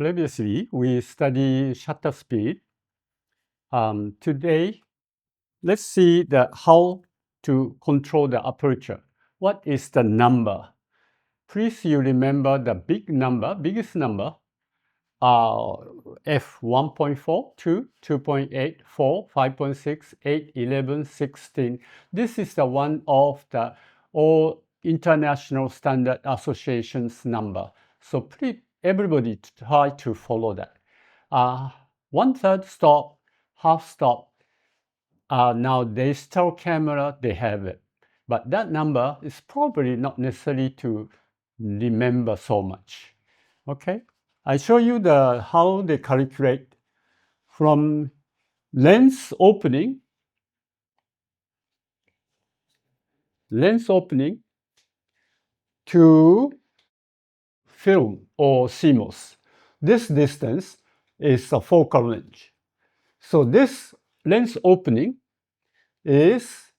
Previously, we studied shutter speed. Today, let's see how to control the aperture. What is the number? Please you remember the biggest number, f 1.4, 2, 2.8, 4, 5.6, 8, 11, 16. This is the one of the all International Standard Association's number. So please, everybody try to follow that. 1/3 stop, half stop. Now digital camera, they have it. But that number is probably not necessary to remember so much. Okay? I show you how they calculate from lens opening to film or CMOS. This distance is a focal length. So this lens opening is,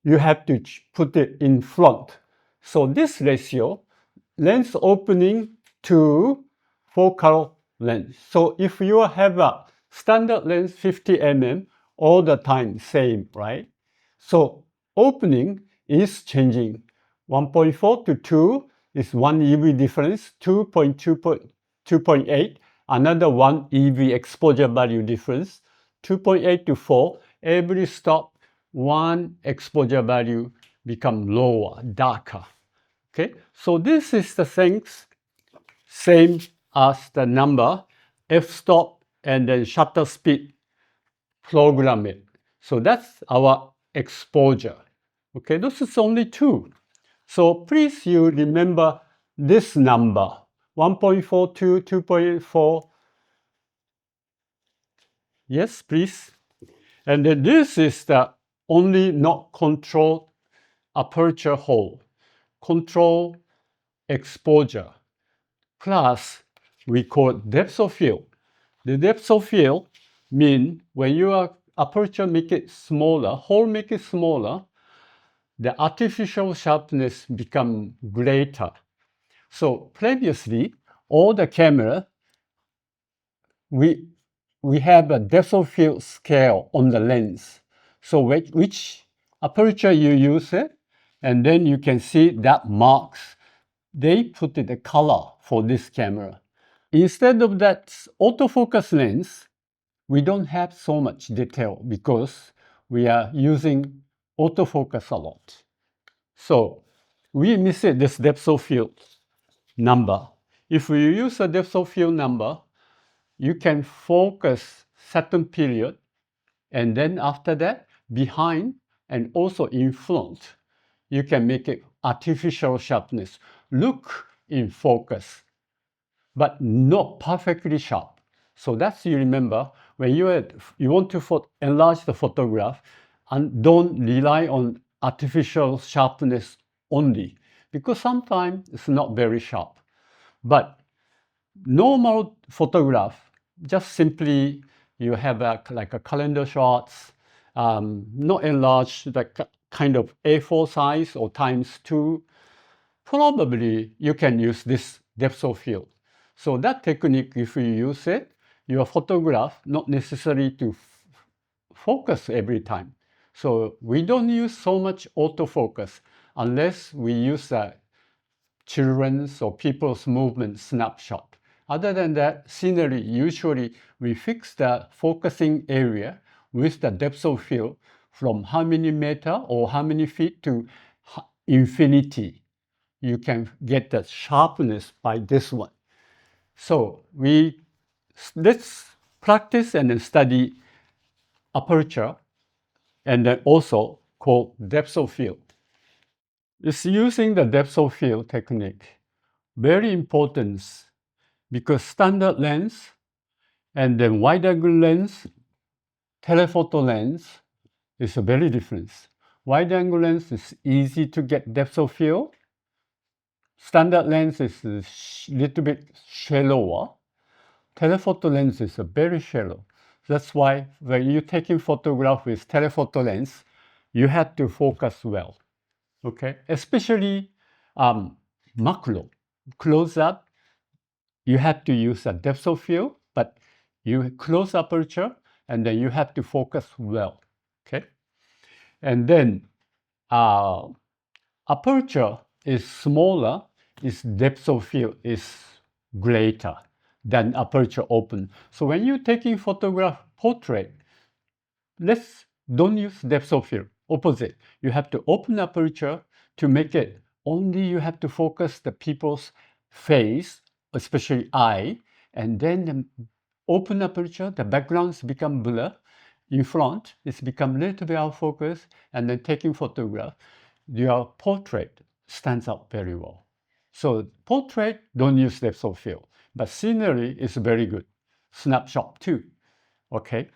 you have to put it in front. So this ratio, lens opening to focal length. So if you have a standard lens 50 mm, all the time same, right? So opening is changing. 1.4 to 2 is 1 EV difference, 2.8, another 1 EV exposure value difference, 2.8 to 4, every stop, 1 exposure value become lower, darker. Okay, so this is the things same as the number, f-stop and then shutter speed, program it. So that's our exposure. Okay, this is only 2. So please you remember this number, 1.42, 2.4. Yes, please. And then this is the only not controlled aperture hole. Control exposure. Plus, we call it depth of field. The depth of field mean when your aperture make it smaller, hole make it smaller, the artificial sharpness become greater. So previously, all the camera, we have a depth of field scale on the lens. So which aperture you use it, and then you can see that marks. They put it a color for this camera. Instead of that autofocus lens, we don't have so much detail because we are using autofocus a lot. So we miss it, this depth of field number. If we use a depth of field number, you can focus certain period, and then after that, behind and also in front, you can make it artificial sharpness. Look in focus, but not perfectly sharp. So that's, you remember, when you want to enlarge the photograph, and don't rely on artificial sharpness only, because sometimes it's not very sharp. But normal photograph, just simply you have like a calendar shots, not enlarged, like kind of A4 size or ×2, probably you can use this depth of field. So that technique, if you use it, your photograph not necessary to focus every time. So we don't use so much autofocus unless we use children's or people's movement snapshot. Other than that, scenery, usually we fix the focusing area with the depth of field from how many meter or how many feet to infinity. You can get the sharpness by this one. So let's practice and then study aperture, and then also called depth of field. It's using the depth of field technique. Very important, because standard lens and then wide angle lens, telephoto lens is a very different. Wide angle lens is easy to get depth of field. Standard lens is a little bit shallower. Telephoto lens is very shallow. That's why when you're taking photograph with telephoto lens, you have to focus well. Okay, especially macro, close up. you have to use a depth of field, but you close aperture, and then you have to focus well, okay? And then aperture is smaller, its depth of field is greater than aperture open. So when you're taking photograph portrait, don't use depth of field, opposite. You have to open aperture to make it, only you have to focus the people's face, especially eye, and then the open aperture, the backgrounds become blur. In front, it's become a little bit out of focus, and then taking photograph, your portrait stands out very well. So portrait, don't use depth of field, but scenery is very good. Snapshot too, okay?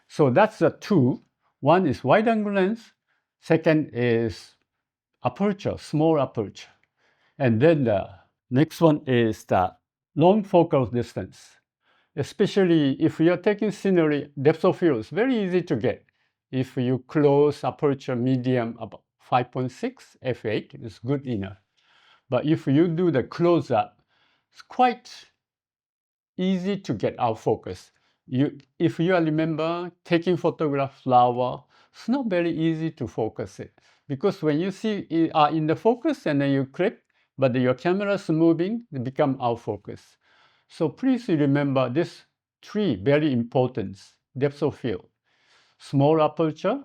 So that's the two. One is wide angle lens, second is aperture, small aperture. And then the next one is the long focal distance. Especially if you're taking scenery, depth of field is very easy to get. If you close aperture medium about 5.6 f8 is good enough. But if you do the close-up, it's quite easy to get out of focus. If you remember taking photograph flower, it's not very easy to focus it, because when you see it are in the focus and then you click, but your camera is moving, it become out of focus. So please remember this three very important: depth of field, small aperture,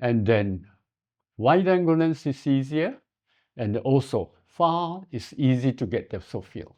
and then wide angle lens is easier, and also far is easy to get depth of field.